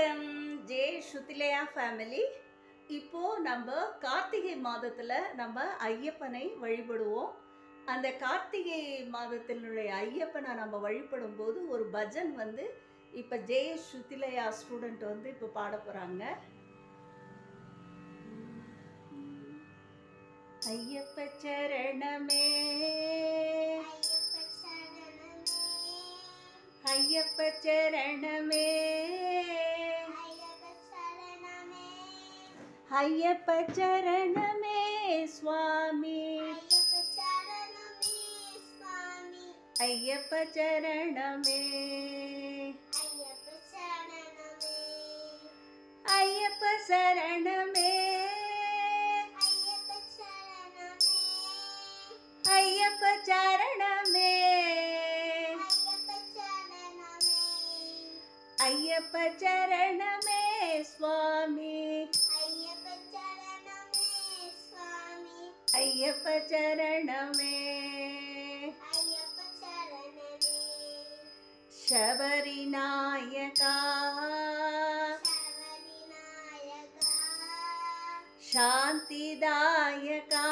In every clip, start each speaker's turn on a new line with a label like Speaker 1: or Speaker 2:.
Speaker 1: வணக்கம் J Shruthilaya family. இப்போ நம்ம கார்த்திகை மாதத்துல நம்ம ஐயப்பனை வழிபடுவோம். அந்த கார்த்திகை மாதத்தினுடைய ஐயப்பனை நம்ம வழிபடும் போது ஒரு பஜன் இப்ப ஜே ஸ்ருதிலயா ஸ்டூடெண்ட் இப்ப பாட போறாங்க. ஐயப்ப சரணமே ஐயப்ப சரணமே ஐயப்ப சரணமே சுவாமி ஐயப்ப சரணமே ஐயப்ப சரணமே ஐயப்ப சரணமே ஐயப்ப சரணமே சுவாமி ஐயப்ப சரணமே சபரி நாயகா சாந்திதாயகா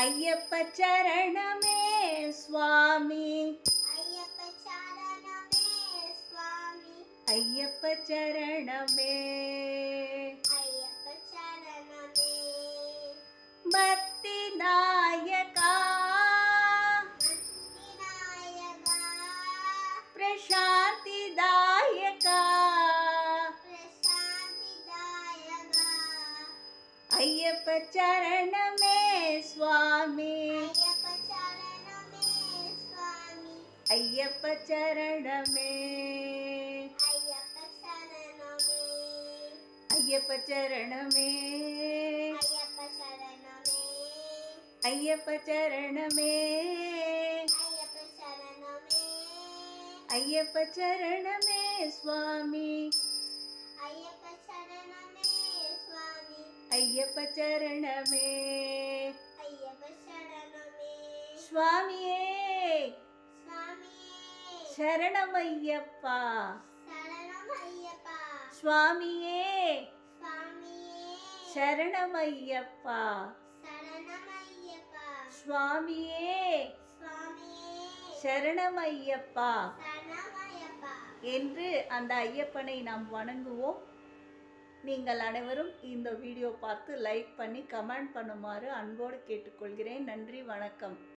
Speaker 1: ஐயப்ப சரணமே சுவாமி ஐயப்ப சரணமே பக்தி நாயகா பிரசாந்திதாயகா ஐயப்ப சரணமே சுவாமி ஐயப்ப சரணமே ஐயப்ப சரணமே ஐயப்ப சரணமே ஐயப்ப சரணமே சுவாமி ஐயப்ப சரணமே சுவாமியே சரணமையப்பா சுவாமியே சரணமையப்பா சுவாமியே சரணமையப்பா என்று அந்த ஐயப்பனை நாம் வணங்குவோம். நீங்கள் அனைவரும் இந்த வீடியோ பார்த்து லைக் பண்ணி கமெண்ட் பண்ணுமாறு அன்போடு கேட்டுக்கொள்கிறேன். நன்றி, வணக்கம்.